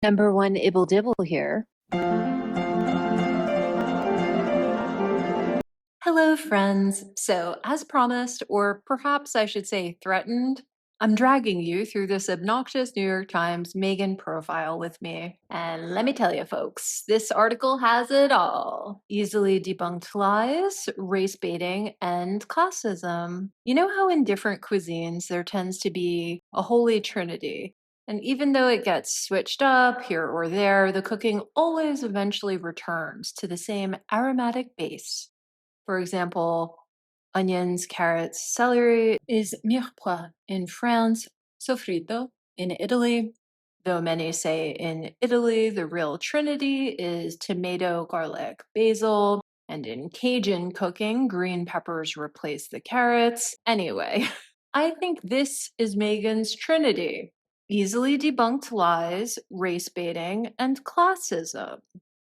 Number one, Ibble Dibble here. Hello, friends. So, as promised, or perhaps I should say threatened, I'm dragging you through this obnoxious New York Times Meghan profile with me. And let me tell you, folks, this article has it all: easily debunked lies, race baiting, and classism. You know how in different cuisines there tends to be a holy trinity? And even though it gets switched up here or there, the cooking always eventually returns to the same aromatic base. For example, onions, carrots, celery is mirepoix in France, sofrito in Italy. Though many say in Italy the real trinity is tomato, garlic, basil, and in Cajun cooking, green peppers replace the carrots. Anyway, I think this is Meghan's trinity: easily debunked lies, race baiting, and classism.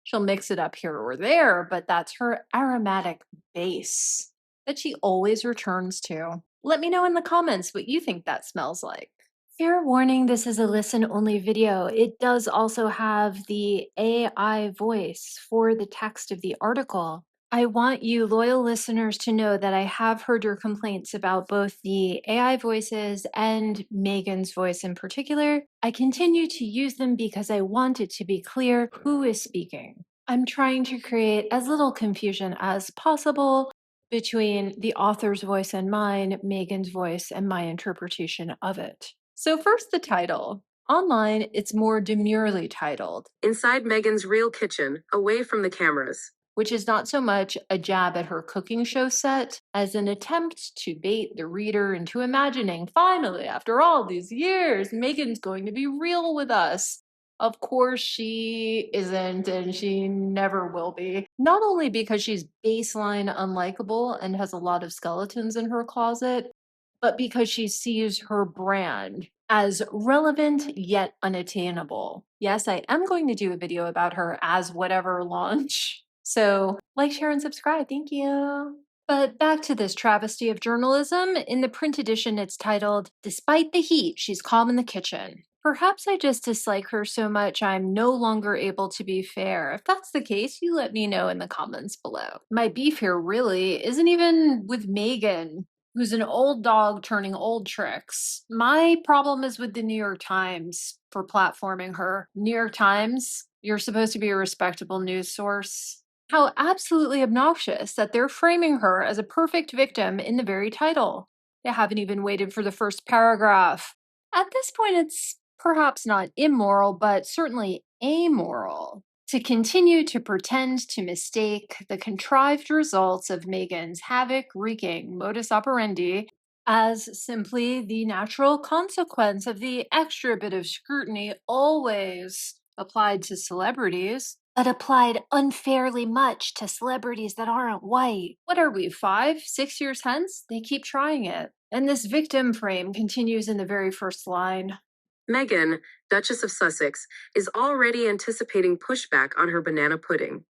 She'll mix it up here or there, but that's her aromatic base that she always returns to. Let me know in the comments what you think that smells like. Fair warning, this is a listen only video. It does also have the AI voice for the text of the article. I want you loyal listeners to know that I have heard your complaints about both the AI voices and Meghan's voice in particular. I continue to use them because I want it to be clear who is speaking. I'm trying to create as little confusion as possible between the author's voice and mine, Meghan's voice, and my interpretation of it. So first, the title. Online, it's more demurely titled Inside Meghan's Real Kitchen, Away from the Cameras, which is not so much a jab at her cooking show set as an attempt to bait the reader into imagining, finally, after all these years, Meghan's going to be real with us. Of course, she isn't, and she never will be. Not only because she's baseline unlikable and has a lot of skeletons in her closet, but because she sees her brand as relevant yet unattainable. Yes, I am going to do a video about her as whatever launch. So, like, share, and subscribe. Thank you. But back to this travesty of journalism. In the print edition, it's titled, Despite the Heat, She's Calm in the Kitchen. Perhaps I just dislike her so much I'm no longer able to be fair. If that's the case, you let me know in the comments below. My beef here really isn't even with Meghan, who's an old dog turning old tricks. My problem is with the New York Times for platforming her. New York Times, you're supposed to be a respectable news source. How absolutely obnoxious that they're framing her as a perfect victim in the very title. They haven't even waited for the first paragraph. At this point, it's perhaps not immoral, but certainly amoral to continue to pretend to mistake the contrived results of Meghan's havoc-wreaking modus operandi as simply the natural consequence of the extra bit of scrutiny always applied to celebrities, but applied unfairly much to celebrities that aren't white. What are we, 5, 6 years hence? They keep trying it. And this victim frame continues in the very first line. Meghan, Duchess of Sussex, is already anticipating pushback on her banana pudding.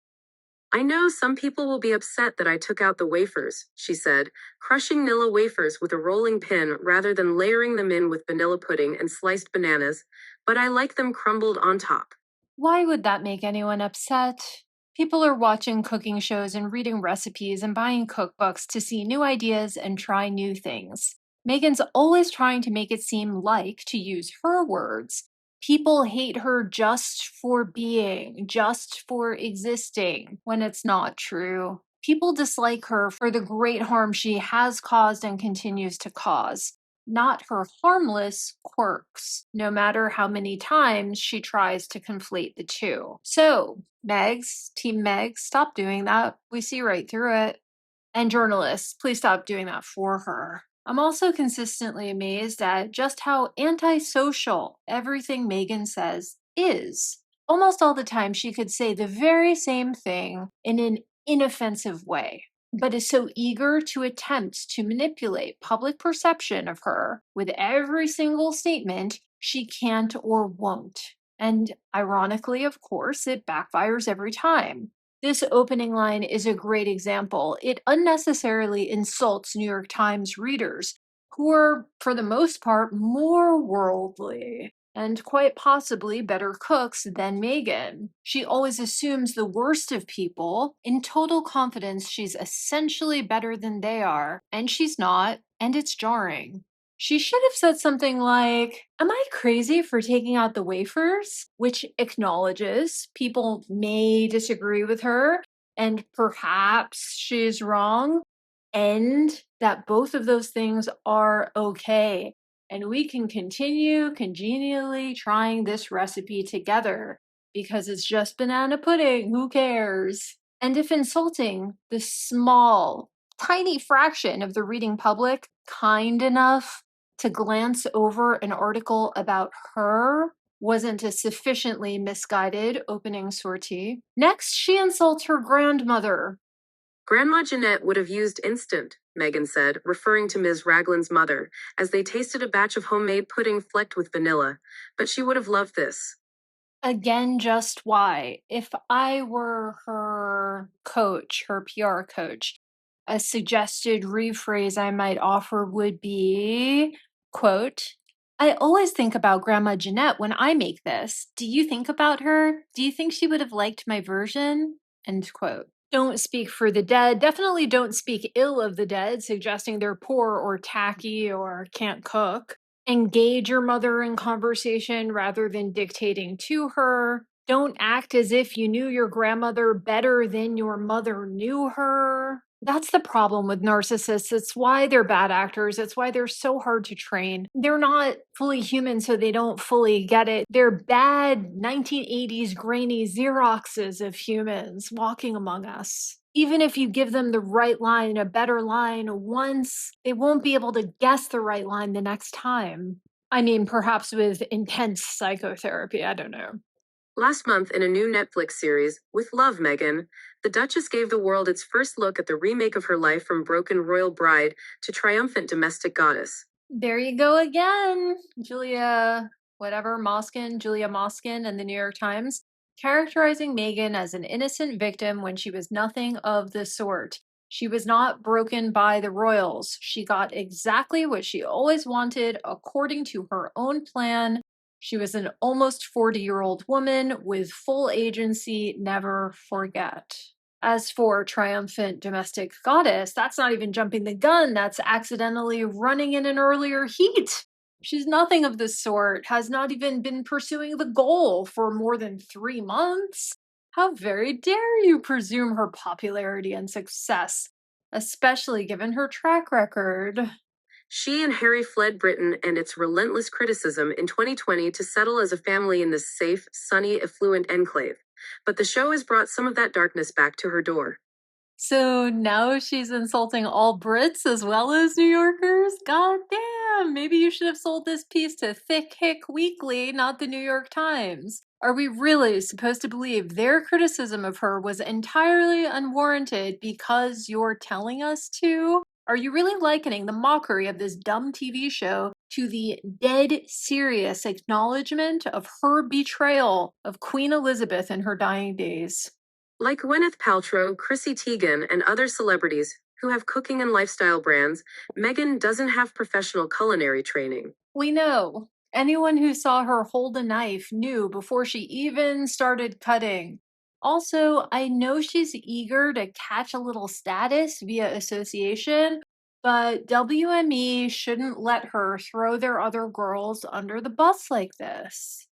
I know some people will be upset that I took out the wafers, she said, crushing Nilla wafers with a rolling pin rather than layering them in with vanilla pudding and sliced bananas, but I like them crumbled on top. Why would that make anyone upset? People are watching cooking shows and reading recipes and buying cookbooks to see new ideas and try new things. Meghan's always trying to make it seem like, to use her words, people hate her just for being, just for existing, when it's not true. People dislike her for the great harm she has caused and continues to cause, not her harmless quirks, no matter how many times she tries to conflate the two. So, Team Megs, stop doing that. We see right through it. And journalists, please stop doing that for her. I'm also consistently amazed at just how antisocial everything Meghan says is. Almost all the time, she could say the very same thing in an inoffensive way, but is so eager to attempt to manipulate public perception of her with every single statement she can't or won't. And ironically, of course, it backfires every time. This opening line is a great example. It unnecessarily insults New York Times readers, who are, for the most part, more worldly. and quite possibly better cooks than Meghan. She always assumes the worst of people in total confidence she's essentially better than they are, and she's not, and it's jarring. She should have said something like, "Am I crazy for taking out the wafers?" Which acknowledges people may disagree with her, and perhaps she's wrong, and that both of those things are okay. And we can continue congenially trying this recipe together because it's just banana pudding. Who cares? And if insulting the small, tiny fraction of the reading public kind enough to glance over an article about her wasn't a sufficiently misguided opening sortie. Next, she insults her grandmother. Grandma Jeanette would have used instant, Meghan said, referring to Ms. Raglan's mother, as they tasted a batch of homemade pudding flecked with vanilla. But she would have loved this. Again, just why? If I were her coach, her PR coach, a suggested rephrase I might offer would be, quote, "I always think about Grandma Jeanette when I make this. Do you think about her? Do you think she would have liked my version?" End quote. Don't speak for the dead. Definitely don't speak ill of the dead, suggesting they're poor or tacky or can't cook. Engage your mother in conversation rather than dictating to her. Don't act as if you knew your grandmother better than your mother knew her. That's the problem with narcissists. It's why they're bad actors. It's why they're so hard to train. They're not fully human, so they don't fully get it. They're bad 1980s grainy Xeroxes of humans walking among us. Even if you give them the right line, a better line once, they won't be able to guess the right line the next time. I mean, perhaps with intense psychotherapy. I don't know. Last month, in a new Netflix series, With Love, Meghan, the Duchess gave the world its first look at the remake of her life from broken royal bride to triumphant domestic goddess. There you go again. Julia Moskin in the New York Times, characterizing Meghan as an innocent victim when she was nothing of the sort. She was not broken by the royals. She got exactly what she always wanted according to her own plan. She was an almost 40-year-old woman with full agency, never forget. As for triumphant domestic goddess, that's not even jumping the gun, that's accidentally running in an earlier heat. She's nothing of the sort, has not even been pursuing the goal for more than 3 months. How very dare you presume her popularity and success, especially given her track record. She and Harry fled Britain and its relentless criticism in 2020 to settle as a family in this safe, sunny, affluent enclave. But the show has brought some of that darkness back to her door. So now she's insulting all Brits as well as New Yorkers? God damn, maybe you should have sold this piece to Thick Hick Weekly, not the New York Times. Are we really supposed to believe their criticism of her was entirely unwarranted because you're telling us to? Are you really likening the mockery of this dumb TV show to the dead serious acknowledgement of her betrayal of Queen Elizabeth in her dying days? Like Gwyneth Paltrow, Chrissy Teigen, and other celebrities who have cooking and lifestyle brands, Meghan doesn't have professional culinary training. We know. Anyone who saw her hold a knife knew before she even started cutting. Also, I know she's eager to catch a little status via association, but WME shouldn't let her throw their other girls under the bus like this.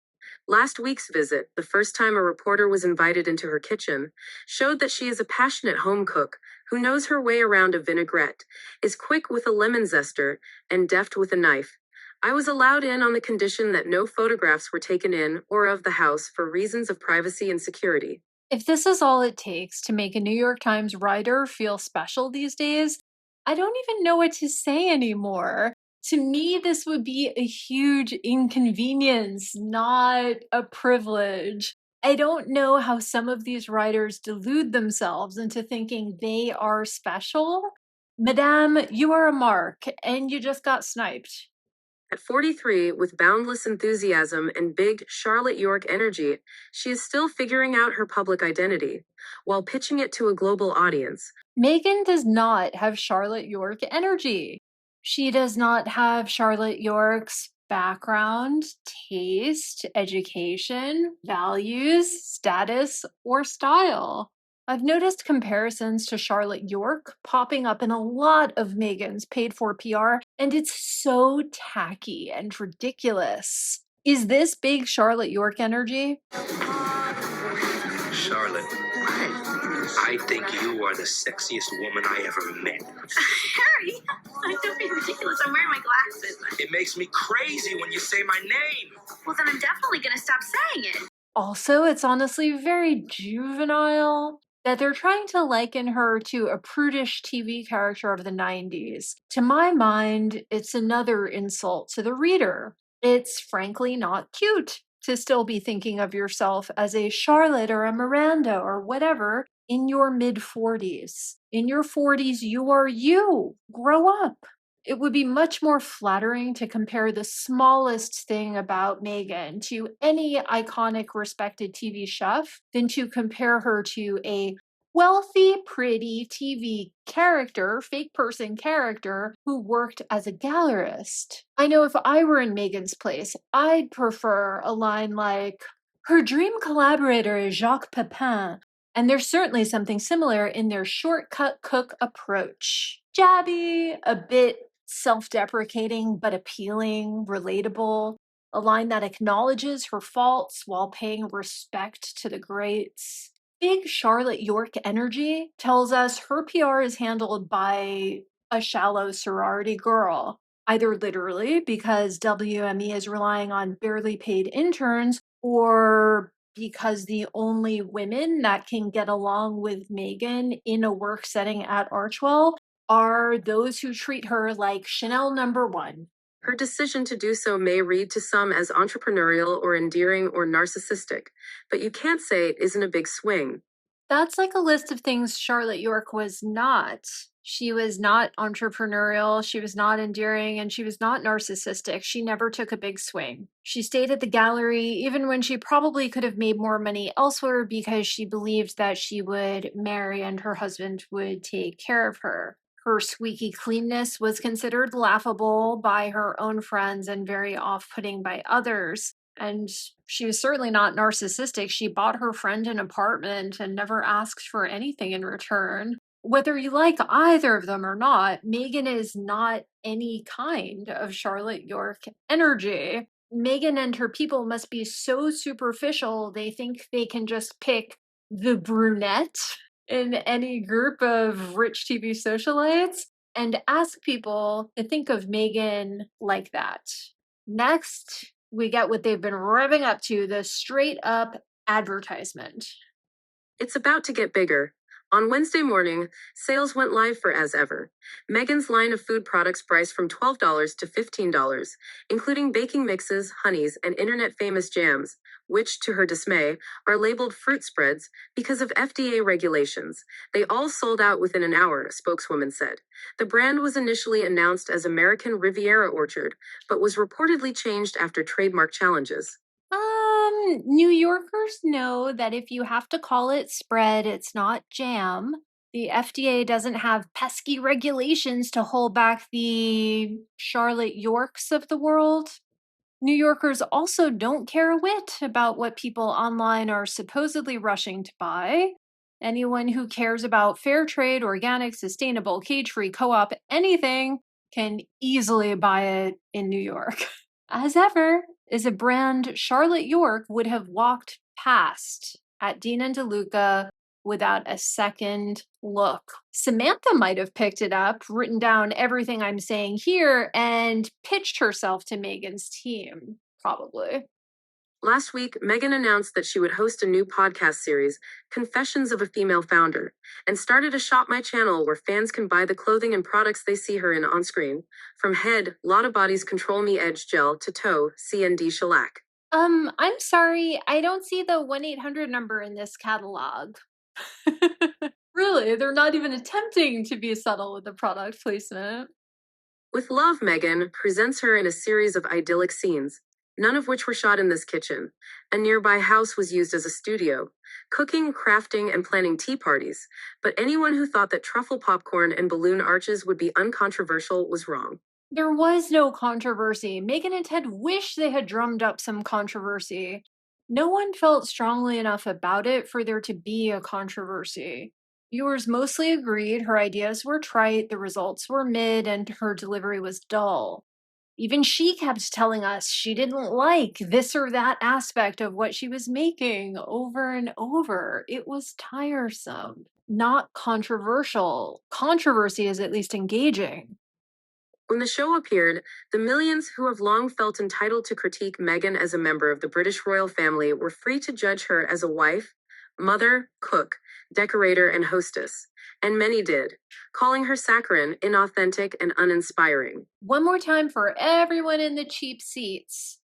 Last week's visit, the first time a reporter was invited into her kitchen, showed that she is a passionate home cook who knows her way around a vinaigrette, is quick with a lemon zester, and deft with a knife. I was allowed in on the condition that no photographs were taken in or of the house for reasons of privacy and security. If this is all it takes to make a New York Times writer feel special these days, I don't even know what to say anymore. To me, this would be a huge inconvenience, not a privilege. I don't know how some of these writers delude themselves into thinking they are special. Madame, you are a mark, and you just got sniped. At 43, with boundless enthusiasm and big Charlotte York energy, she is still figuring out her public identity while pitching it to a global audience. Meghan does not have Charlotte York energy. She does not have Charlotte York's background, taste, education, values, status, or style. I've noticed comparisons to Charlotte York popping up in a lot of Meghan's paid for PR, and it's so tacky and ridiculous. Is this big Charlotte York energy? Charlotte, I think you are the sexiest woman I ever met. Harry, I don't be ridiculous. I'm wearing my glasses. It makes me crazy when you say my name. Well, then I'm definitely going to stop saying it. Also, it's honestly very juvenile that they're trying to liken her to a prudish TV character of the 90s. To my mind, it's another insult to the reader. It's frankly not cute to still be thinking of yourself as a Charlotte or a Miranda or whatever in your mid 40s. In your 40s, you are you. Grow up. It would be much more flattering to compare the smallest thing about Meghan to any iconic, respected TV chef than to compare her to a wealthy, pretty TV character, fake person character, who worked as a gallerist. I know if I were in Meghan's place, I'd prefer a line like, her dream collaborator is Jacques Pepin, and there's certainly something similar in their shortcut cook approach. Jabby, a bit self deprecating but appealing, relatable, a line that acknowledges her faults while paying respect to the greats. Big Charlotte York energy tells us her PR is handled by a shallow sorority girl, either literally because WME is relying on barely paid interns, or because the only women that can get along with Meghan in a work setting at Archwell are those who treat her like Chanel #1. Her decision to do so may read to some as entrepreneurial or endearing or narcissistic, but you can't say it isn't a big swing. That's like a list of things Charlotte York was not. She was not entrepreneurial, she was not endearing, and she was not narcissistic. She never took a big swing. She stayed at the gallery even when she probably could have made more money elsewhere because she believed that she would marry and her husband would take care of her. Her squeaky cleanness was considered laughable by her own friends and very off putting by others. And she was certainly not narcissistic. She bought her friend an apartment and never asked for anything in return. Whether you like either of them or not, Meghan is not any kind of Charlotte York energy. Meghan and her people must be so superficial, they think they can just pick the brunette in any group of rich TV socialites and ask people to think of Meghan like that. Next, we get what they've been revving up to, the straight up advertisement. It's about to get bigger. On Wednesday morning, sales went live for As Ever. Meghan's line of food products priced from $12 to $15, including baking mixes, honeys, and internet-famous jams, which, to her dismay, are labeled fruit spreads because of FDA regulations. They all sold out within an hour, a spokeswoman said. The brand was initially announced as American Riviera Orchard, but was reportedly changed after trademark challenges. New Yorkers know that if you have to call it spread, it's not jam. The FDA doesn't have pesky regulations to hold back the Charlotte Yorks of the world. New Yorkers also don't care a whit about what people online are supposedly rushing to buy. Anyone who cares about fair trade, organic, sustainable, cage free, co op, anything can easily buy it in New York. As Ever is a brand Charlotte York would have walked past at Dean and DeLuca without a second look. Samantha might have picked it up, written down everything I'm saying here, and pitched herself to Meghan's team, probably. Last week, Meghan announced that she would host a new podcast series, Confessions of a Female Founder, and started a Shop My Channel where fans can buy the clothing and products they see her in on screen. From head, Lotta Body's Control Me Edge Gel to toe, CND Shellac. I'm sorry, I don't see the 1-800 number in this catalog. Really, they're not even attempting to be subtle with the product placement. With Love, Meghan presents her in a series of idyllic scenes, none of which were shot in this kitchen. A nearby house was used as a studio, cooking, crafting, and planning tea parties. But anyone who thought that truffle popcorn and balloon arches would be uncontroversial was wrong. There was no controversy. Meghan and Ted wish they had drummed up some controversy. No one felt strongly enough about it for there to be a controversy. Viewers mostly agreed her ideas were trite, the results were mid, and her delivery was dull. Even she kept telling us she didn't like this or that aspect of what she was making over and over. It was tiresome, not controversial. Controversy is at least engaging. When the show appeared, the millions who have long felt entitled to critique Meghan as a member of the British royal family were free to judge her as a wife, mother, cook, decorator, and hostess. And many did, calling her saccharine, inauthentic, and uninspiring. One more time for everyone in the cheap seats.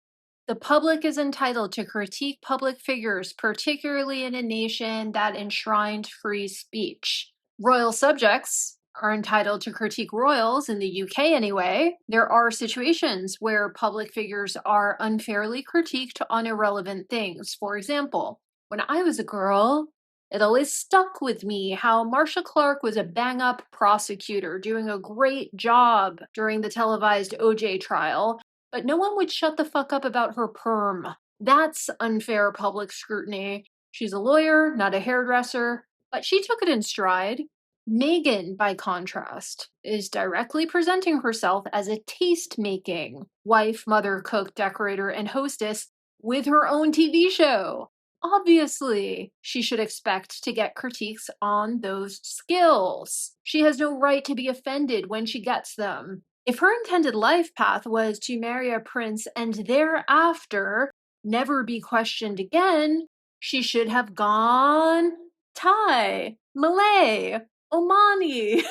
The public is entitled to critique public figures, particularly in a nation that enshrined free speech. Royal subjects are entitled to critique royals in the UK anyway. There are situations where public figures are unfairly critiqued on irrelevant things. For example, when I was a girl, it always stuck with me how Marcia Clark was a bang up prosecutor doing a great job during the televised OJ trial, but no one would shut the fuck up about her perm. That's unfair public scrutiny. She's a lawyer, not a hairdresser, but she took it in stride. Meghan, by contrast, is directly presenting herself as a taste making wife, mother, cook, decorator, and hostess with her own TV show. Obviously, she should expect to get critiques on those skills. She has no right to be offended when she gets them. If her intended life path was to marry a prince and thereafter never be questioned again, she should have gone Thai, Malay, Omani.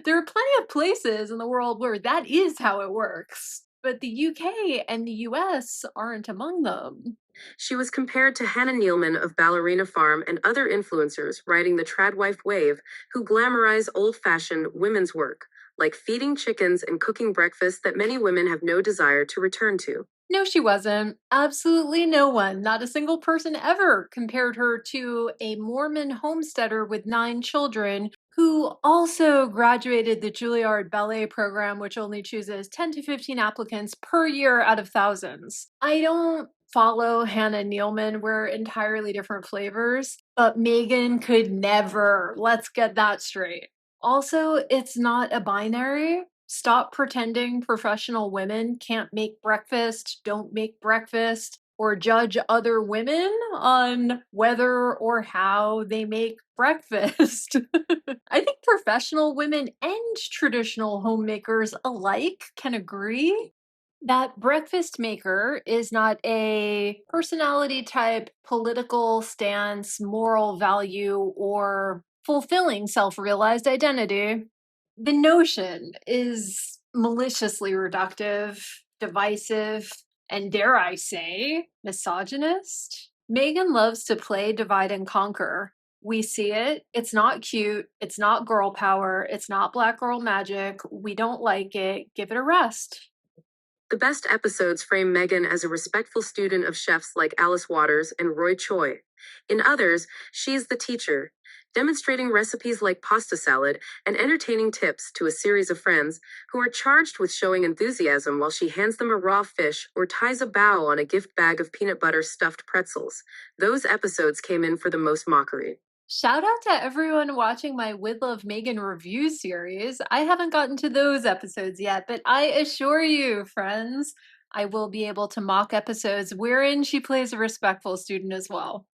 There are plenty of places in the world where that is how it works, but the UK and the US aren't among them. She was compared to Hannah Nealman of Ballerina Farm and other influencers riding the tradwife wave who glamorize old fashioned women's work, like feeding chickens and cooking breakfast that many women have no desire to return to. No, she wasn't. Absolutely no one, not a single person ever compared her to a Mormon homesteader with 9 children who also graduated the Juilliard Ballet program, which only chooses 10 to 15 applicants per year out of thousands. I don't follow Hannah Nealman. We're entirely different flavors, but Meghan could never. Let's get that straight. Also, it's not a binary. Stop pretending professional women can't make breakfast, don't make breakfast, or judge other women on whether or how they make breakfast. I think professional women and traditional homemakers alike can agree that breakfast maker is not a personality type, political stance, moral value, or fulfilling self realized identity. The notion is maliciously reductive, divisive, and dare I say, misogynist. Meghan loves to play divide and conquer. We see it. It's not cute. It's not girl power. It's not black girl magic. We don't like it. Give it a rest. The best episodes frame Meghan as a respectful student of chefs like Alice Waters and Roy Choi. In others, she is the teacher, demonstrating recipes like pasta salad and entertaining tips to a series of friends who are charged with showing enthusiasm while she hands them a raw fish or ties a bow on a gift bag of peanut butter stuffed pretzels. Those episodes came in for the most mockery. Shout out to everyone watching my With Love Meghan review series. I haven't gotten to those episodes yet, but I assure you, friends, I will be able to mock episodes wherein she plays a respectful student as well.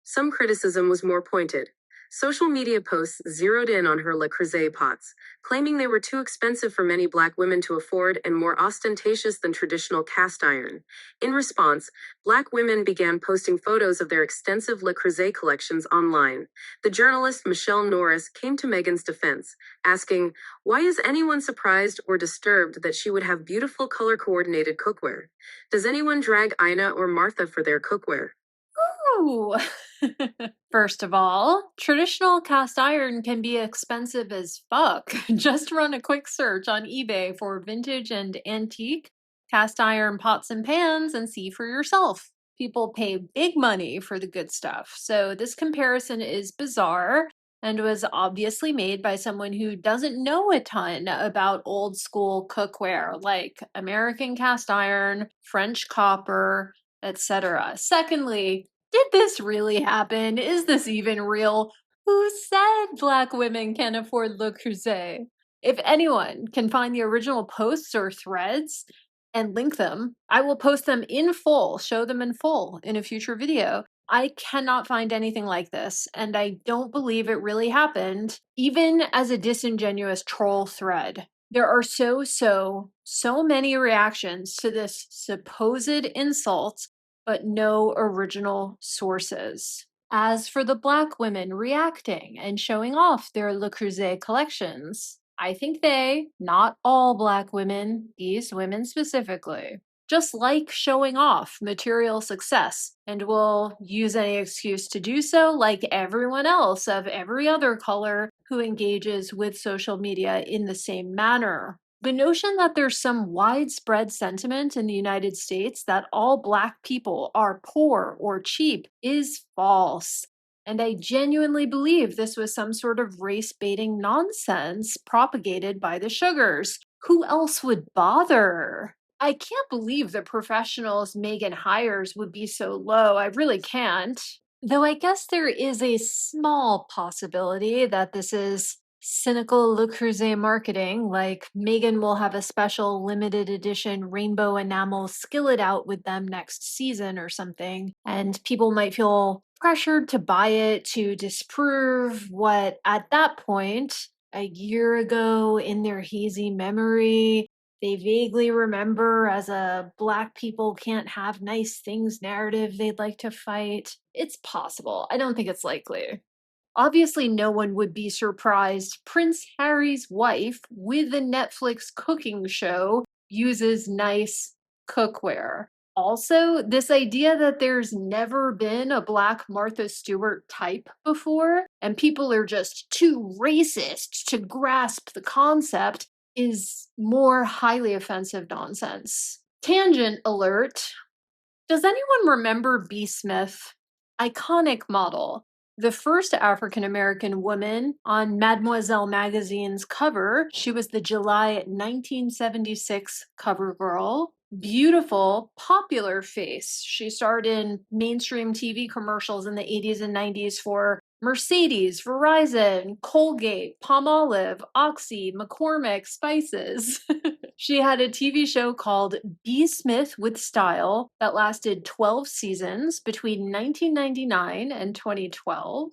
Some criticism was more pointed. Social media posts zeroed in on her Le Creuset pots, claiming they were too expensive for many black women to afford and more ostentatious than traditional cast iron. In response, black women began posting photos of their extensive Le Creuset collections online. The journalist Michelle Norris came to Meghan's defense, asking, "Why is anyone surprised or disturbed that she would have beautiful color-coordinated cookware? Does anyone drag Ina or Martha for their cookware?" Ooh. First of all, traditional cast iron can be expensive as fuck. Just run a quick search on eBay for vintage and antique cast iron pots and pans and see for yourself. People pay big money for the good stuff. So this comparison is bizarre. and was obviously made by someone who doesn't know a ton about old school cookware like American cast iron, French copper, etc. Secondly, did this really happen? Is this even real? Who said Black women can afford Le Creuset? If anyone can find the original posts or threads and link them, I will post them in full, show them in full in a future video. I cannot find anything like this, and I don't believe it really happened, even as a disingenuous troll thread. There are so many reactions to this supposed insult, but no original sources. As for the Black women reacting and showing off their Le Creuset collections, I think they, not all Black women, these women specifically, just like showing off material success and will use any excuse to do so, like everyone else of every other color who engages with social media in the same manner. The notion that there's some widespread sentiment in the United States that all Black people are poor or cheap is false. And I genuinely believe this was some sort of race baiting nonsense propagated by the Sugars. Who else would bother? I can't believe the professionals Meghan hires would be so low. I really can't. Though I guess there is a small possibility that this is cynical Le Creuset marketing, like Meghan will have a special limited edition rainbow enamel skillet out with them next season or something, and people might feel pressured to buy it to disprove what, at that point, a year ago in their hazy memory, they vaguely remember as a Black people can't have nice things narrative they'd like to fight. It's possible. I don't think it's likely. Obviously, no one would be surprised Prince Harry's wife with the Netflix cooking show uses nice cookware. Also, this idea that there's never been a Black Martha Stewart type before, and people are just too racist to grasp the concept, is more highly offensive nonsense. Tangent alert. Does anyone remember B. Smith? Iconic model. The first African American woman on Mademoiselle magazine's cover. She was the July 1976 cover girl. Beautiful, popular face. She starred in mainstream TV commercials in the 80s and 90s for Mercedes, Verizon, Colgate, Palmolive, Oxy, McCormick, Spices. She had a TV show called B. Smith with Style that lasted 12 seasons between 1999 and 2012.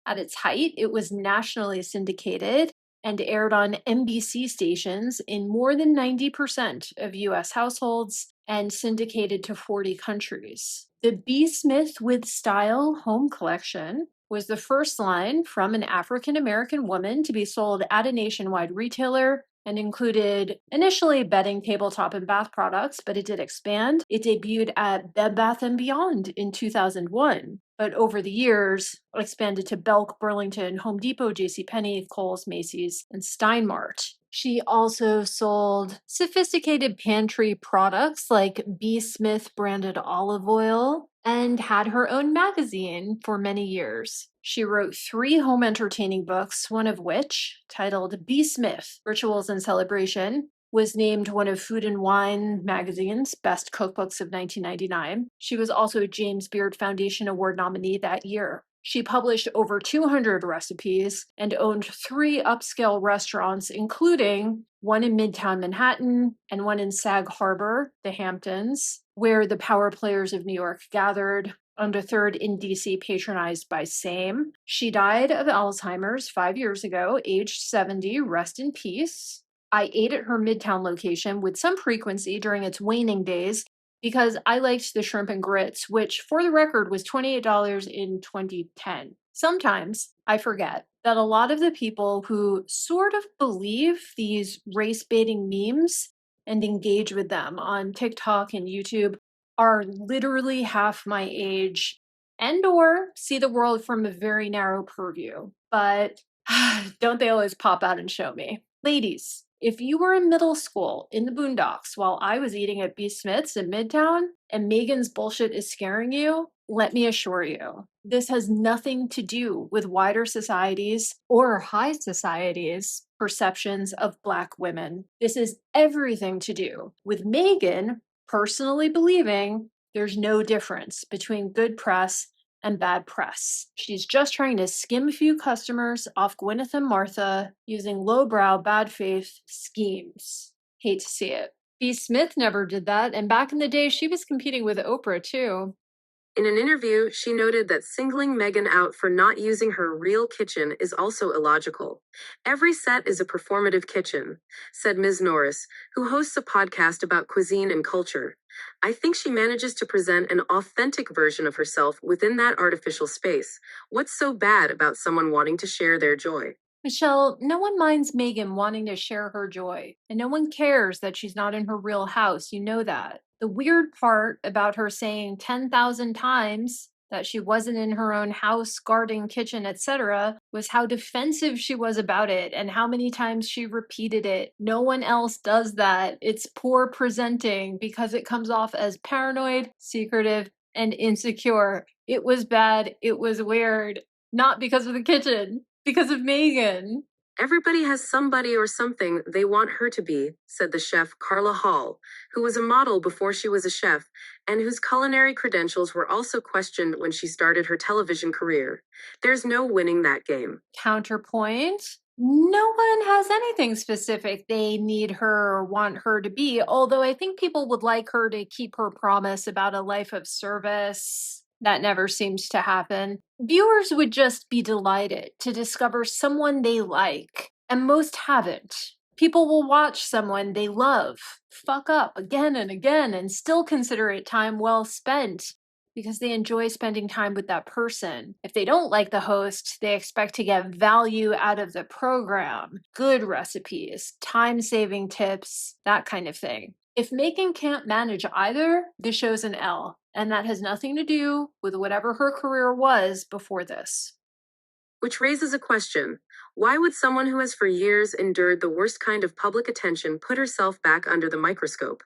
At its height, it was nationally syndicated and aired on NBC stations in more than 90% of US households and syndicated to 40 countries. The B. Smith with Style home collection was the first line from an African American woman to be sold at a nationwide retailer and included initially bedding, tabletop, and bath products, but it did expand. It debuted at Bed Bath & Beyond in 2001, but over the years expanded to Belk, Burlington, Home Depot, JCPenney, Kohl's, Macy's, and Steinmart. She also sold sophisticated pantry products like B. Smith branded olive oil and had her own magazine for many years. She wrote 3 home entertaining books, one of which, titled B. Smith, Rituals and Celebration, was named one of Food and Wine magazine's best cookbooks of 1999. She was also a James Beard Foundation Award nominee that year. She published over 200 recipes and owned 3 upscale restaurants, including one in Midtown Manhattan and one in Sag Harbor, the Hamptons, where the power players of New York gathered, and a third in DC patronized by same. She died of Alzheimer's 5 years ago, aged 70, rest in peace. I ate at her Midtown location with some frequency during its waning days because I liked the shrimp and grits, which, for the record, was $28 in 2010. Sometimes I forget that a lot of the people who sort of believe these race baiting memes and engage with them on TikTok and YouTube are literally half my age and or see the world from a very narrow purview. But don't they always pop out and show me? Ladies, if you were in middle school in the boondocks while I was eating at B. Smith's in Midtown and Megan's bullshit is scaring you, Let me assure you, this has nothing to do with wider societies or high societies' perceptions of Black women. This is everything to do with Meghan personally believing there's no difference between good press and bad press. She's just trying to skim a few customers off Gwyneth and Martha using lowbrow, bad faith schemes. Hate to see it. B. Smith never did that, and back in the day, she was competing with Oprah too. In an interview, she noted that singling Meghan out for not using her real kitchen is also illogical. Every set is a performative kitchen, said Ms. Norris, who hosts a podcast about cuisine and culture. I think she manages to present an authentic version of herself within that artificial space. What's so bad about someone wanting to share their joy? Michelle, no one minds Meghan wanting to share her joy, and no one cares that she's not in her real house. You know that. The weird part about her saying 10,000 times that she wasn't in her own house, garden, kitchen, etc., was how defensive she was about it and how many times she repeated it. No one else does that. It's poor presenting because it comes off as paranoid, secretive, and insecure. It was bad. It was weird. Not because of the kitchen. Because of Meghan. Everybody has somebody or something they want her to be, said the chef Carla Hall, who was a model before she was a chef, and whose culinary credentials were also questioned when she started her television career. There's no winning that game. Counterpoint. No one has anything specific they need her or want her to be, although I think people would like her to keep her promise about a life of service. That never seems to happen. Viewers would just be delighted to discover someone they like, and most haven't. People will watch someone they love fuck up again and again and still consider it time well spent because they enjoy spending time with that person. If they don't like the host, they expect to get value out of the program, good recipes, time-saving tips, that kind of thing. If Meghan can't manage either, the show's an L, and that has nothing to do with whatever her career was before this. Which raises a question. Why would someone who has for years endured the worst kind of public attention put herself back under the microscope?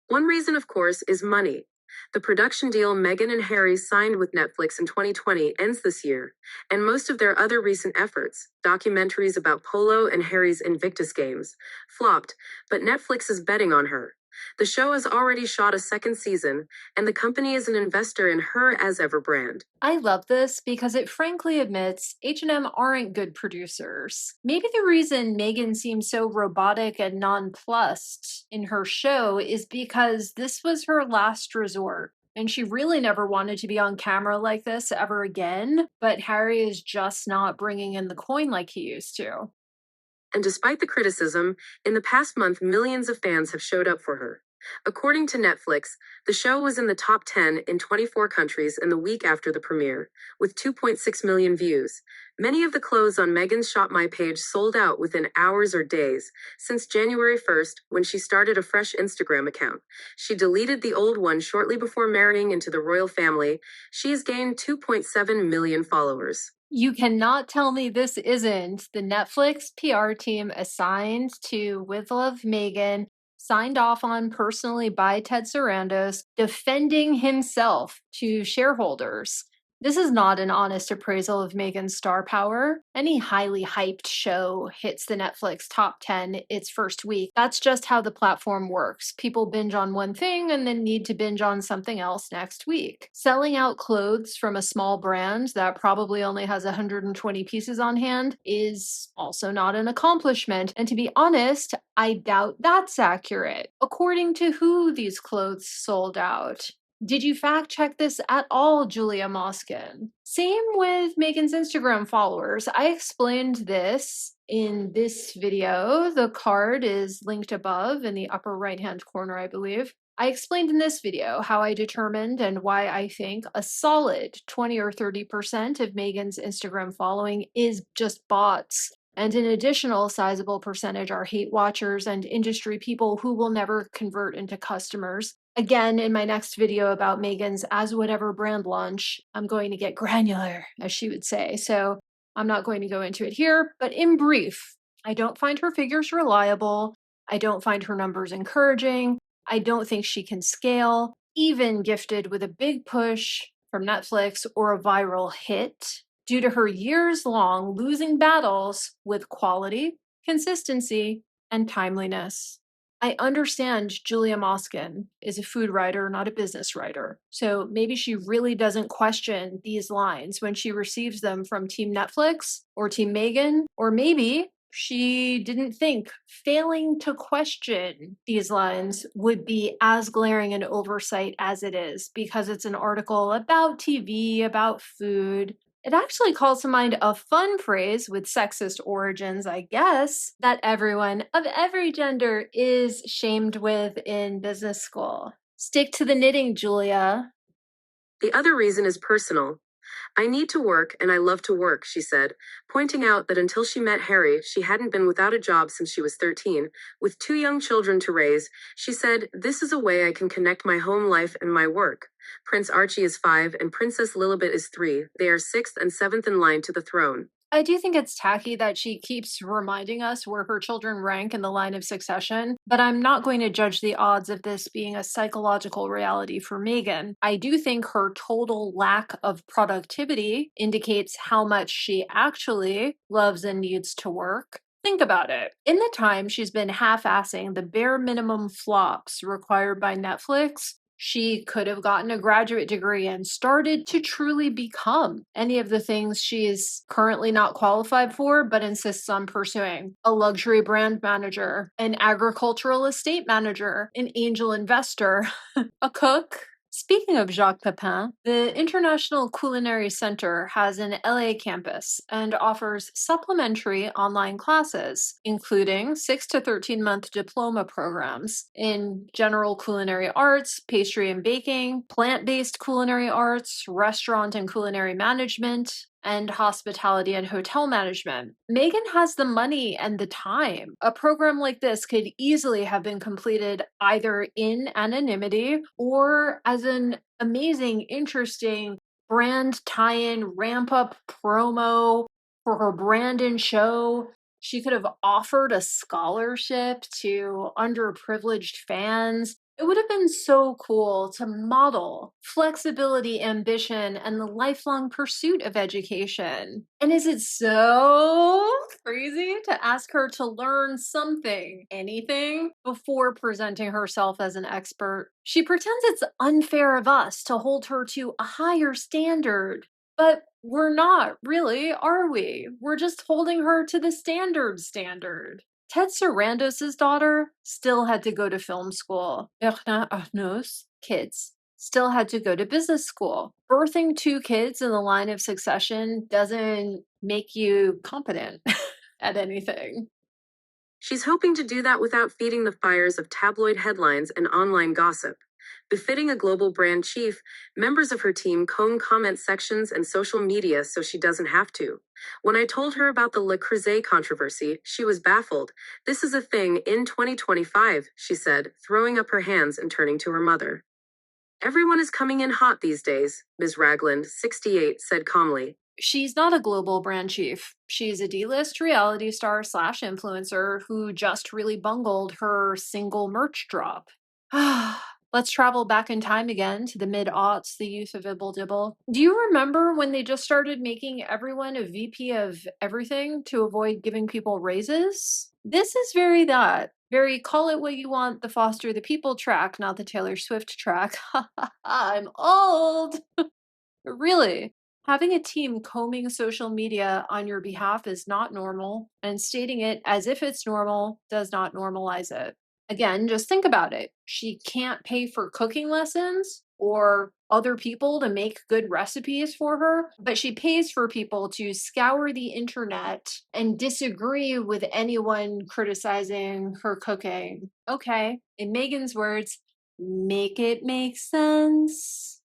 One reason, of course, is money. The production deal Meghan and Harry signed with Netflix in 2020 ends this year, and most of their other recent efforts, documentaries about Polo and Harry's Invictus Games, flopped, but Netflix is betting on her. The show has already shot a second season, and the company is an investor in her as ever brand. I love this because it frankly admits H&M aren't good producers. Maybe the reason Meghan seems so robotic and nonplussed in her show is because this was her last resort. And she really never wanted to be on camera like this ever again, but Harry is just not bringing in the coin like he used to. And despite the criticism, in the past month, millions of fans have showed up for her. According to Netflix, the show was in the top 10 in 24 countries in the week after the premiere, with 2.6 million views. Many of the clothes on Meghan's Shop My page sold out within hours or days. Since January 1st, when she started a fresh Instagram account, she deleted the old one shortly before marrying into the royal family. She has gained 2.7 million followers. You cannot tell me this isn't the Netflix PR team assigned to With Love Meghan, signed off on personally by Ted Sarandos, defending himself to shareholders. This is not an honest appraisal of Meghan's star power. Any highly hyped show hits the Netflix top 10 its first week. That's just how the platform works. People binge on one thing and then need to binge on something else next week. Selling out clothes from a small brand that probably only has 120 pieces on hand is also not an accomplishment. And to be honest, I doubt that's accurate. According to who these clothes sold out? Did you fact check this at all, Julia Moskin? Same with Meghan's Instagram followers. I explained this in this video. The card is linked above in the upper right-hand corner, I believe. I explained in this video how I determined and why I think a solid 20 or 30% of Meghan's Instagram following is just bots. And an additional sizable percentage are hate watchers and industry people who will never convert into customers. Again, in my next video about Meghan's As Whatever brand launch, I'm going to get granular, as she would say. So I'm not going to go into it here, but in brief, I don't find her figures reliable. I don't find her numbers encouraging. I don't think she can scale, even gifted with a big push from Netflix or a viral hit due to her years long losing battles with quality, consistency, and timeliness. I understand Julia Moskin is a food writer, not a business writer. So maybe she really doesn't question these lines when she receives them from Team Netflix or Team Megan, or maybe she didn't think failing to question these lines would be as glaring an oversight as it is because it's an article about TV, about food. It actually calls to mind a fun phrase with sexist origins, I guess, that everyone of every gender is shamed with in business school. Stick to the knitting, Julia. The other reason is personal. I need to work and I love to work, she said, pointing out that until she met Harry, she hadn't been without a job since she was 13. With 2 young children to raise, she said, "This is a way I can connect my home life and my work." Prince Archie is 5 and Princess Lilibet is 3. They are 6th and 7th in line to the throne. I do think it's tacky that she keeps reminding us where her children rank in the line of succession, but I'm not going to judge the odds of this being a psychological reality for Meghan. I do think her total lack of productivity indicates how much she actually loves and needs to work. Think about it. In the time she's been half assing the bare minimum flops required by Netflix, she could have gotten a graduate degree and started to truly become any of the things she is currently not qualified for, but insists on pursuing: a luxury brand manager, an agricultural estate manager, an angel investor, a cook. Speaking of Jacques Pepin, the International Culinary Center has an LA campus and offers supplementary online classes, including 6 to 13-month diploma programs in general culinary arts, pastry and baking, plant-based culinary arts, restaurant and culinary management, and hospitality and hotel management. Meghan has the money and the time. A program like this could easily have been completed either in anonymity or as an amazing, interesting brand tie-in, ramp-up promo for her brand and show. She could have offered a scholarship to underprivileged fans. It would have been so cool to model flexibility, ambition, and the lifelong pursuit of education. And is it so crazy to ask her to learn something, anything, before presenting herself as an expert? She pretends it's unfair of us to hold her to a higher standard. But we're not, really, are we? We're just holding her to the standard. Ted Sarandos' daughter still had to go to film school. Bernard Arnault's kids still had to go to business school. Birthing 2 kids in the line of succession doesn't make you competent at anything. She's hoping to do that without feeding the fires of tabloid headlines and online gossip. Befitting a global brand chief, members of her team comb comment sections and social media so she doesn't have to. When I told her about the Le Creuset controversy, she was baffled. "This is a thing in 2025, she said, throwing up her hands and turning to her mother. "Everyone is coming in hot these days," Ms. Ragland, 68, said calmly. She's not a global brand chief. She's a D-list reality star slash influencer who just really bungled her single merch drop. Let's travel back in time again to the mid-aughts, the youth of Ibble Dibble. Do you remember when they just started making everyone a VP of everything to avoid giving people raises? This is very that. Very call it what you want, the Foster the People track, not the Taylor Swift track. I'm old! Really, having a team combing social media on your behalf is not normal, and stating it as if it's normal does not normalize it. Again, just think about it. She can't pay for cooking lessons or other people to make good recipes for her, but she pays for people to scour the internet and disagree with anyone criticizing her cooking. Okay, in Meghan's words, make it make sense.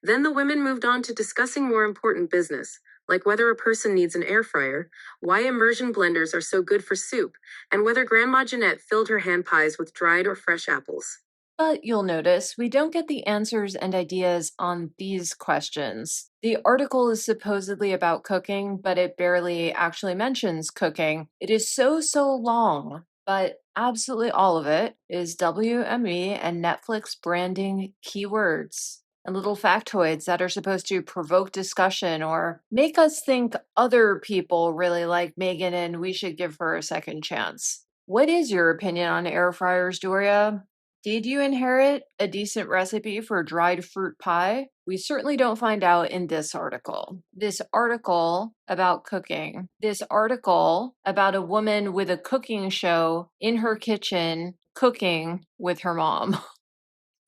Then the women moved on to discussing more important business, like whether a person needs an air fryer, why immersion blenders are so good for soup, and whether Grandma Jeanette filled her hand pies with dried or fresh apples. But you'll notice we don't get the answers and ideas on these questions. The article is supposedly about cooking, but it barely actually mentions cooking. It is so long, but absolutely all of it is WME and Netflix branding keywords. and little factoids that are supposed to provoke discussion or make us think other people really like Megan and we should give her a second chance. What is your opinion on air fryers, Doria? Did you inherit a decent recipe for dried fruit pie? We certainly don't find out in this article. This article about cooking. This article about a woman with a cooking show in her kitchen cooking with her mom.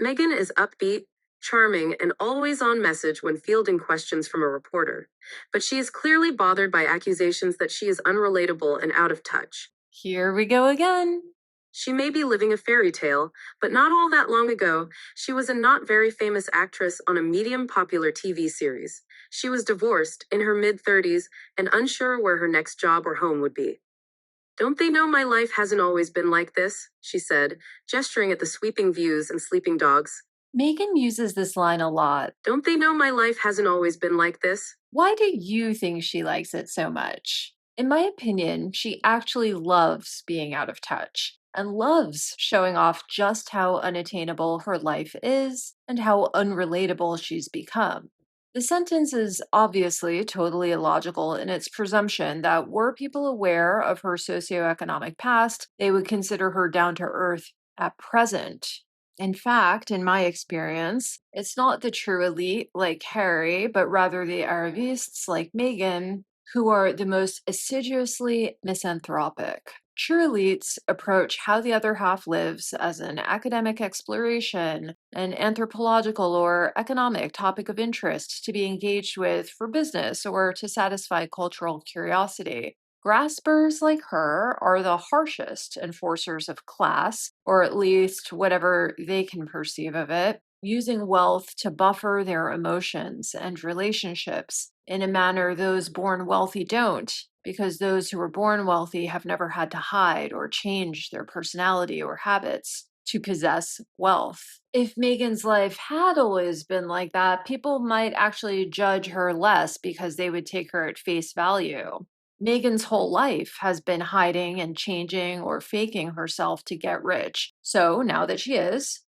Meghan is upbeat, charming, and always on message when fielding questions from a reporter. But she is clearly bothered by accusations that she is unrelatable and out of touch. Here we go again. She may be living a fairy tale, but not all that long ago, she was a not very famous actress on a medium popular TV series. She was divorced, in her mid-30s, and unsure where her next job or home would be. "Don't they know my life hasn't always been like this?" she said, gesturing at the sweeping views and sleeping dogs. Megan uses this line a lot. "Don't they know my life hasn't always been like this?" Why do you think she likes it so much? In my opinion, she actually loves being out of touch and loves showing off just how unattainable her life is and how unrelatable she's become. The sentence is obviously totally illogical in its presumption that were people aware of her socioeconomic past, they would consider her down to earth at present. In fact, in my experience, it's not the true elite like Harry, but rather the arrivistes like Meghan who are the most assiduously misanthropic. True elites approach how the other half lives as an academic exploration, an anthropological or economic topic of interest to be engaged with for business or to satisfy cultural curiosity. Graspers like her are the harshest enforcers of class, or at least whatever they can perceive of it, using wealth to buffer their emotions and relationships in a manner those born wealthy don't, because those who were born wealthy have never had to hide or change their personality or habits to possess wealth. If Megan's life had always been like that, people might actually judge her less because they would take her at face value. Megan's whole life has been hiding and changing or faking herself to get rich. So now that she's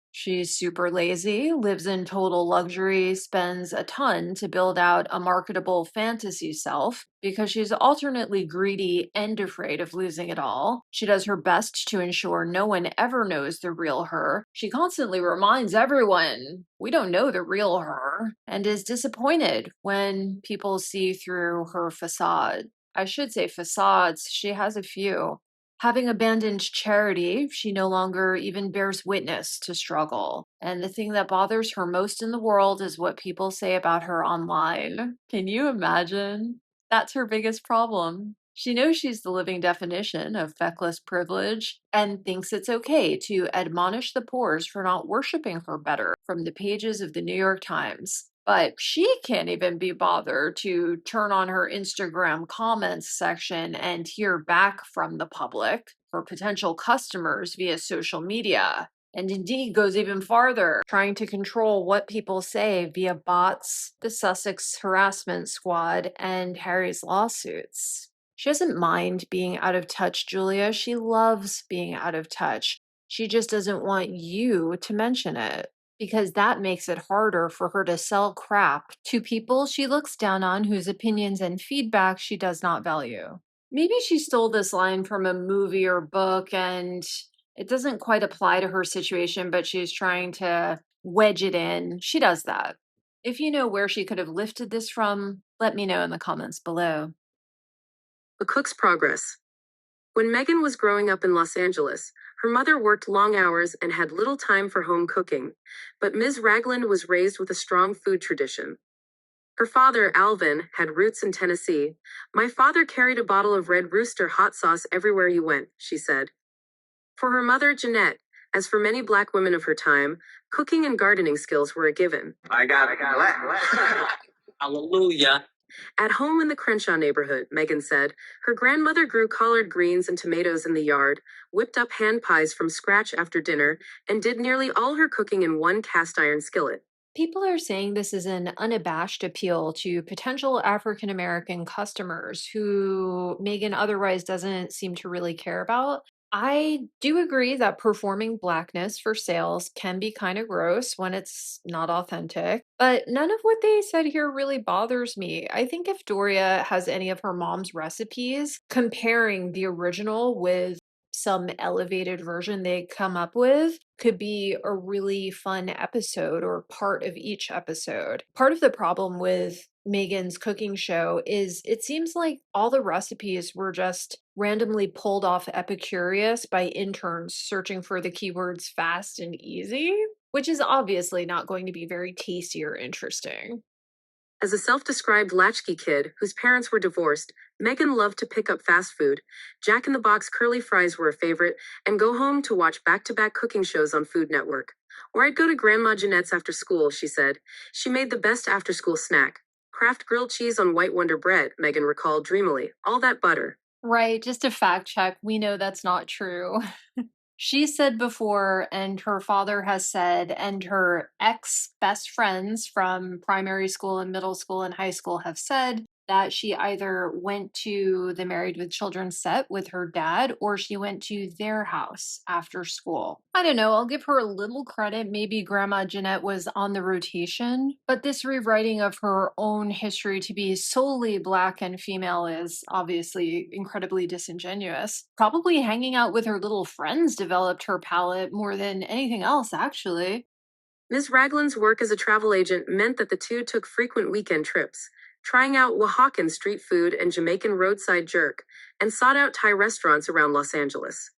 super lazy, lives in total luxury, spends a ton to build out a marketable fantasy self because she's alternately greedy and afraid of losing it all. She does her best to ensure no one ever knows the real her. She constantly reminds everyone we don't know the real her and is disappointed when people see through her facade. I should say facades, she has a few. Having abandoned charity, she no longer even bears witness to struggle. And the thing that bothers her most in the world is what people say about her online. Can you imagine? That's her biggest problem. She knows she's the living definition of feckless privilege and thinks it's okay to admonish the poors for not worshiping her better from the pages of the New York Times. But she can't even be bothered to turn on her Instagram comments section and hear back from the public, her potential customers via social media. And indeed goes even farther, trying to control what people say via bots, the Sussex harassment squad, and Harry's lawsuits. She doesn't mind being out of touch, Julia. She loves being out of touch. She just doesn't want you to mention it because that makes it harder for her to sell crap to people she looks down on whose opinions and feedback she does not value. Maybe she stole this line from a movie or book and it doesn't quite apply to her situation, but she's trying to wedge it in. She does that. If you know where she could have lifted this from, let me know in the comments below. A cook's progress. When Meghan was growing up in Los Angeles, her mother worked long hours and had little time for home cooking, but Ms. Ragland was raised with a strong food tradition. Her father, Alvin, had roots in Tennessee. "My father carried a bottle of Red Rooster hot sauce everywhere he went," she said. For her mother, Jeanette, as for many Black women of her time, cooking and gardening skills were a given. I got Hallelujah. At home in the Crenshaw neighborhood, Meghan said, her grandmother grew collard greens and tomatoes in the yard, whipped up hand pies from scratch after dinner, and did nearly all her cooking in one cast iron skillet. People are saying this is an unabashed appeal to potential African American customers who Megan otherwise doesn't seem to really care about. I do agree that performing blackness for sales can be kind of gross when it's not authentic, but none of what they said here really bothers me. I think if Doria has any of her mom's recipes, comparing the original with some elevated version they come up with could be a really fun episode or part of each episode. Part of the problem with Megan's cooking show is it seems like all the recipes were just randomly pulled off Epicurious by interns searching for the keywords fast and easy, which is obviously not going to be very tasty or interesting. As a self described latchkey kid whose parents were divorced, Megan loved to pick up fast food. Jack in the Box curly fries were a favorite, and go home to watch back to back cooking shows on Food Network. Or I'd go to Grandma Jeanette's after school, she said. She made the best after school snack. Kraft grilled cheese on white Wonder bread, Megan recalled dreamily. All that butter. Right, just a fact check, we know that's not true. She said before, and her father has said, and her ex best friends from primary school and middle school and high school have said that she either went to the Married with Children set with her dad or she went to their house after school. I don't know, I'll give her a little credit. Maybe Grandma Jeanette was on the rotation, but this rewriting of her own history to be solely black and female is obviously incredibly disingenuous. Probably hanging out with her little friends developed her palate more than anything else, actually. Ms. Raglan's work as a travel agent meant that the two took frequent weekend trips, trying out Oaxacan street food and Jamaican roadside jerk, and sought out Thai restaurants around Los Angeles.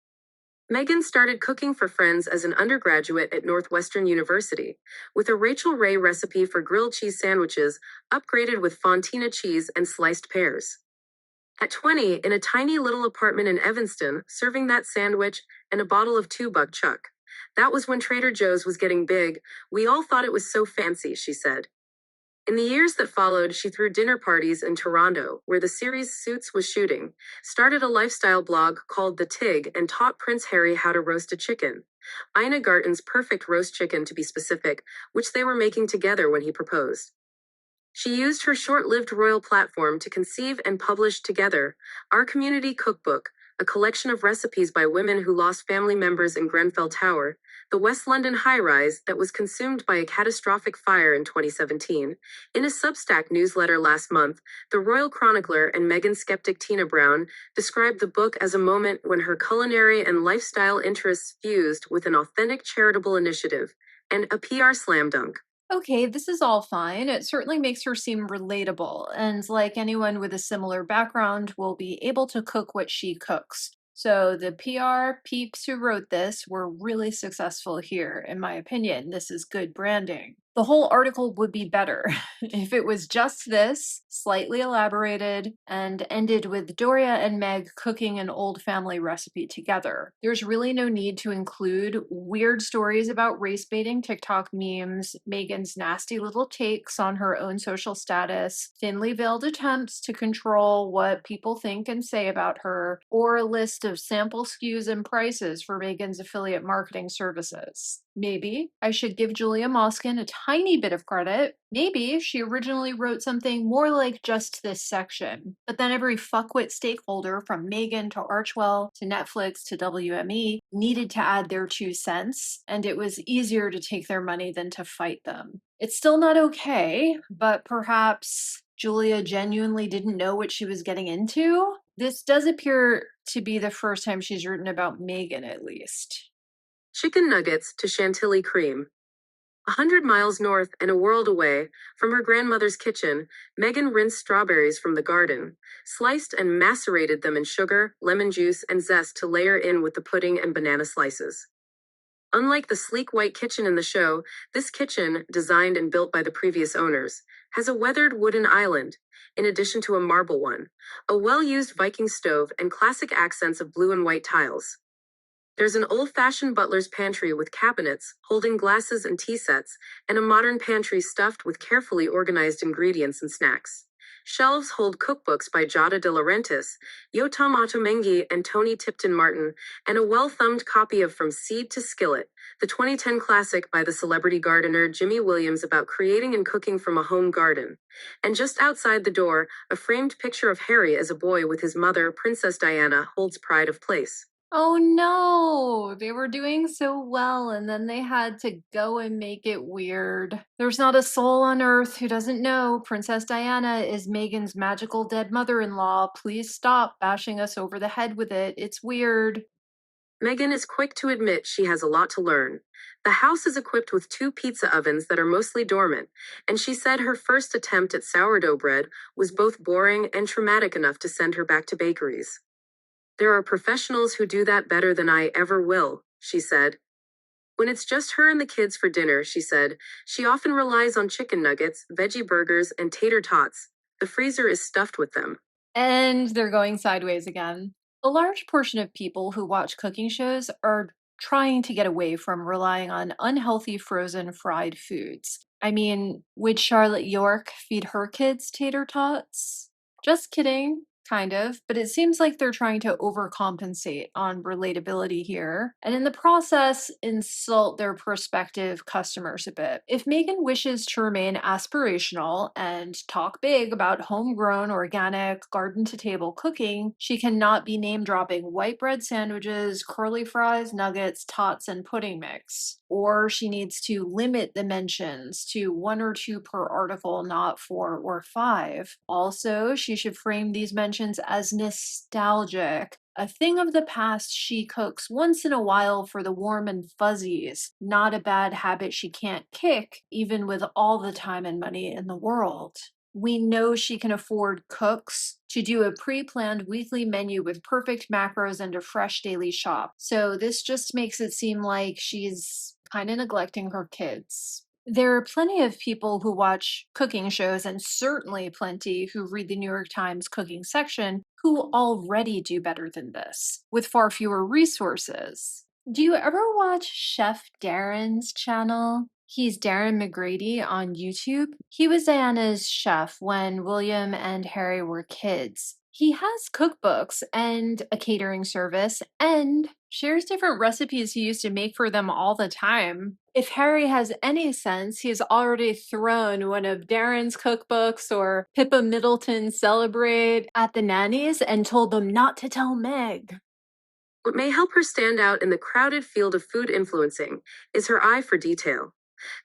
Megan started cooking for friends as an undergraduate at Northwestern University, with a Rachel Ray recipe for grilled cheese sandwiches upgraded with fontina cheese and sliced pears. At 20, in a tiny little apartment in Evanston, serving that sandwich and a bottle of $2 chuck. That was when Trader Joe's was getting big. We all thought it was so fancy, she said. In the years that followed, she threw dinner parties in Toronto, where the series Suits was shooting, started a lifestyle blog called The Tig, and taught Prince Harry how to roast a chicken. Ina Garten's perfect roast chicken, to be specific, which they were making together when he proposed. She used her short-lived royal platform to conceive and publish Together, Our Community Cookbook, a collection of recipes by women who lost family members in Grenfell Tower, the West London high-rise that was consumed by a catastrophic fire in 2017. In a Substack newsletter last month, the royal chronicler and Meghan skeptic Tina Brown described the book as a moment when her culinary and lifestyle interests fused with an authentic charitable initiative and a PR slam dunk. Okay, this is all fine. It certainly makes her seem relatable, and like anyone with a similar background will be able to cook what she cooks. So the PR peeps who wrote this were really successful here, in my opinion. This is good branding. The whole article would be better if it was just this, slightly elaborated, and ended with Doria and Meg cooking an old family recipe together. There's really no need to include weird stories about race baiting TikTok memes, Megan's nasty little takes on her own social status, thinly veiled attempts to control what people think and say about her, or a list of sample SKUs and prices for Megan's affiliate marketing services. Maybe I should give Julia Moskin a tiny bit of credit. Maybe she originally wrote something more like just this section, but then every fuckwit stakeholder from Meghan to Archwell to Netflix to WME needed to add their 2 cents, and it was easier to take their money than to fight them. It's still not okay, but perhaps Julia genuinely didn't know what she was getting into. This does appear to be the first time she's written about Meghan, at least. Chicken nuggets to chantilly cream. 100 miles north and a world away from her grandmother's kitchen, Megan rinsed strawberries from the garden, sliced and macerated them in sugar, lemon juice, and zest to layer in with the pudding and banana slices. Unlike the sleek white kitchen in the show, this kitchen, designed and built by the previous owners, has a weathered wooden island, in addition to a marble one, a well-used Viking stove, and classic accents of blue and white tiles. There's an old-fashioned butler's pantry with cabinets holding glasses and tea sets, and a modern pantry stuffed with carefully organized ingredients and snacks. Shelves hold cookbooks by Jada De Laurentiis, Yotam Ottolenghi, and Tony Tipton Martin, and a well-thumbed copy of From Seed to Skillet, the 2010 classic by the celebrity gardener Jimmy Williams about creating and cooking from a home garden. And just outside the door, a framed picture of Harry as a boy with his mother, Princess Diana, holds pride of place. Oh no, they were doing so well and then they had to go and make it weird. There's not a soul on earth who doesn't know Princess Diana is Meghan's magical dead mother in law. Please stop bashing us over the head with it. It's weird. Meghan is quick to admit she has a lot to learn. The house is equipped with two pizza ovens that are mostly dormant, and she said her first attempt at sourdough bread was both boring and traumatic enough to send her back to bakeries. There are professionals who do that better than I ever will, she said. When it's just her and the kids for dinner, she said, she often relies on chicken nuggets, veggie burgers, and tater tots. The freezer is stuffed with them. And they're going sideways again. A large portion of people who watch cooking shows are trying to get away from relying on unhealthy frozen fried foods. I mean, would Charlotte York feed her kids tater tots? Just kidding, kind of, but it seems like they're trying to overcompensate on relatability here, and in the process, insult their prospective customers a bit. If Meghan wishes to remain aspirational and talk big about homegrown, organic, garden to table cooking, she cannot be name dropping white bread sandwiches, curly fries, nuggets, tots, and pudding mix. Or she needs to limit the mentions to one or two per article, not four or five. Also, she should frame these mentions as nostalgic. A thing of the past she cooks once in a while for the warm and fuzzies. Not a bad habit she can't kick, even with all the time and money in the world. We know she can afford cooks to do a pre planned weekly menu with perfect macros and a fresh daily shop. So this just makes it seem like she's kind of neglecting her kids. There are plenty of people who watch cooking shows, and certainly plenty who read the New York Times cooking section, who already do better than this, with far fewer resources. Do you ever watch Chef Darren's channel? He's Darren McGrady on YouTube. He was Diana's chef when William and Harry were kids. He has cookbooks and a catering service and shares different recipes he used to make for them all the time. If Harry has any sense, he's already thrown one of Darren's cookbooks or Pippa Middleton's Celebrate at the nannies and told them not to tell Meg. What may help her stand out in the crowded field of food influencing is her eye for detail.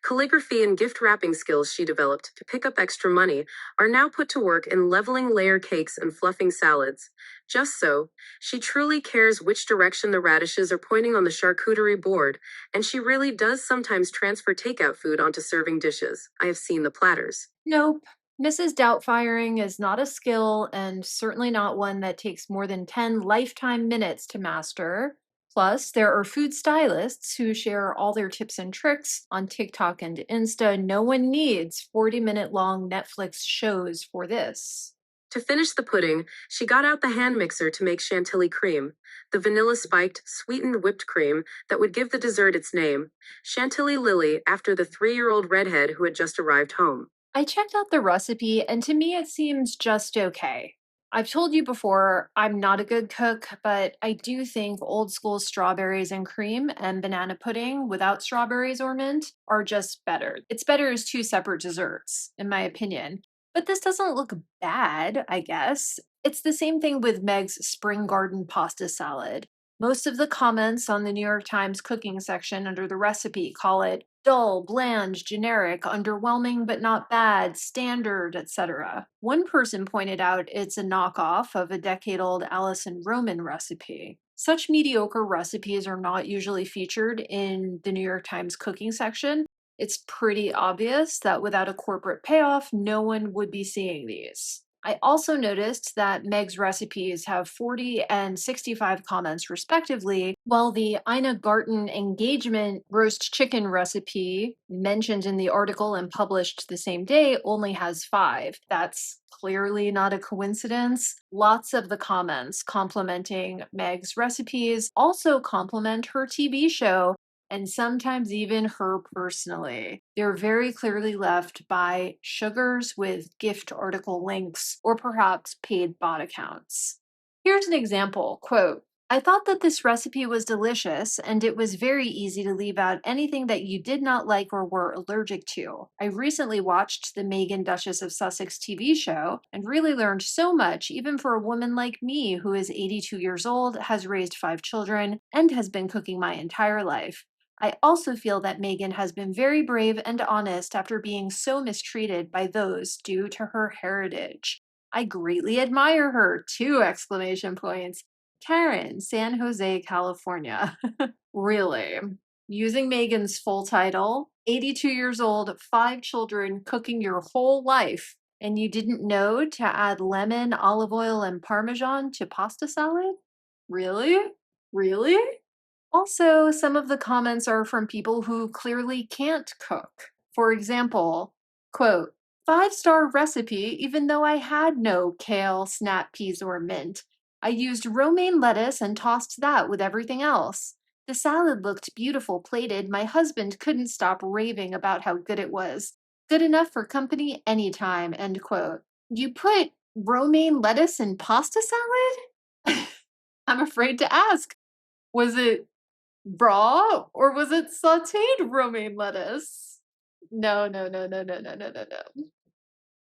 Calligraphy and gift wrapping skills she developed to pick up extra money are now put to work in leveling layer cakes and fluffing salads. Just so, she truly cares which direction the radishes are pointing on the charcuterie board, and she really does sometimes transfer takeout food onto serving dishes. I have seen the platters. Nope. Mrs. Doubtfiring is not a skill and certainly not one that takes more than 10 lifetime minutes to master. Plus, there are food stylists who share all their tips and tricks on TikTok and Insta. No one needs 40-minute long Netflix shows for this. To finish the pudding, she got out the hand mixer to make chantilly cream, the vanilla spiked, sweetened whipped cream that would give the dessert its name, Chantilly Lily, after the 3-year-old redhead who had just arrived home. I checked out the recipe, and to me, it seems just okay. I've told you before, I'm not a good cook, but I do think old school strawberries and cream and banana pudding without strawberries or mint are just better. It's better as two separate desserts, in my opinion. But this doesn't look bad, I guess. It's the same thing with Meg's spring garden pasta salad. Most of the comments on the New York Times cooking section under the recipe call it dull, bland, generic, underwhelming but not bad, standard, etc. One person pointed out it's a knockoff of a decade old Alison Roman recipe. Such mediocre recipes are not usually featured in the New York Times cooking section. It's pretty obvious that without a corporate payoff, no one would be seeing these. I also noticed that Meg's recipes have 40 and 65 comments respectively, while the Ina Garten engagement roast chicken recipe, mentioned in the article and published the same day, only has 5. That's clearly not a coincidence. Lots of the comments complimenting Meg's recipes also compliment her TV show, and sometimes even her personally. They're very clearly left by sugars with gift article links or perhaps paid bot accounts. Here's an example, quote, I thought that this recipe was delicious, and it was very easy to leave out anything that you did not like or were allergic to. I recently watched the Meghan Duchess of Sussex TV show and really learned so much, even for a woman like me who is 82 years old, has raised 5 children, and has been cooking my entire life. I also feel that Meghan has been very brave and honest after being so mistreated by those due to her heritage. I greatly admire her! Two exclamation points. Karen, San Jose, California. Really? Using Megan's full title, 82 years old, 5 children, cooking your whole life, and you didn't know to add lemon, olive oil, and parmesan to pasta salad? Really? Really? Also, some of the comments are from people who clearly can't cook. For example, quote, 5-star recipe even though I had no kale, snap peas, or mint. I used romaine lettuce and tossed that with everything else. The salad looked beautiful plated. My husband couldn't stop raving about how good it was. Good enough for company anytime, end quote. You put romaine lettuce in pasta salad? I'm afraid to ask. Was it raw or was it sautéed romaine lettuce? No, no, no, no, no, no, no, no, no.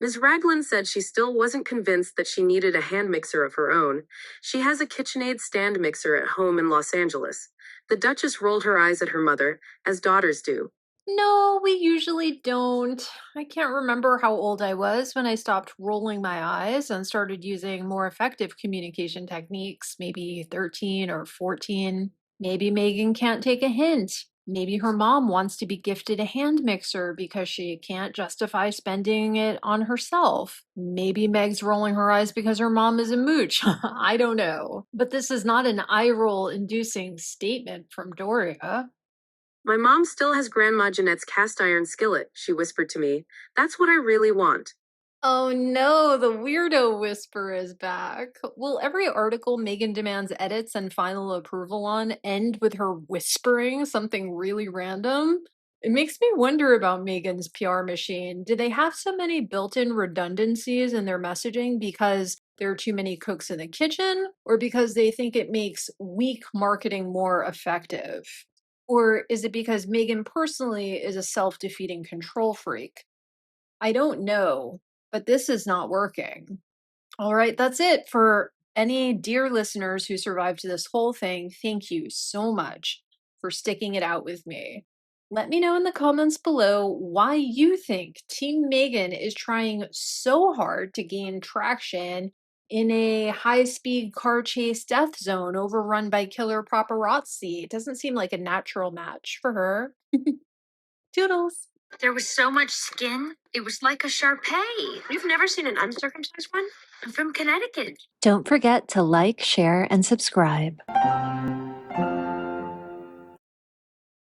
Ms. Raglan said she still wasn't convinced that she needed a hand mixer of her own. She has a KitchenAid stand mixer at home in Los Angeles. The Duchess rolled her eyes at her mother, as daughters do. No, we usually don't. I can't remember how old I was when I stopped rolling my eyes and started using more effective communication techniques, maybe 13 or 14. Maybe Megan can't take a hint. Maybe her mom wants to be gifted a hand mixer because she can't justify spending it on herself. Maybe Meg's rolling her eyes because her mom is a mooch. I don't know. But this is not an eye roll inducing statement from Doria. My mom still has Grandma Jeanette's cast iron skillet, she whispered to me. That's what I really want. Oh no, the weirdo whisper is back. Will every article Megan demands edits and final approval on end with her whispering something really random? It makes me wonder about Megan's PR machine. Do they have so many built in redundancies in their messaging because there are too many cooks in the kitchen, or because they think it makes weak marketing more effective? Or is it because Megan personally is a self defeating control freak? I don't know, but this is not working. All right, that's it for any dear listeners who survived this whole thing. Thank you so much for sticking it out with me. Let me know in the comments below why you think Team Megan is trying so hard to gain traction in a high speed car chase death zone overrun by killer paparazzi. It doesn't seem like a natural match for her. Toodles. There was so much skin. It was like a Shar-Pei. You've never seen an uncircumcised one? I'm from Connecticut. Don't forget to like, share, and subscribe.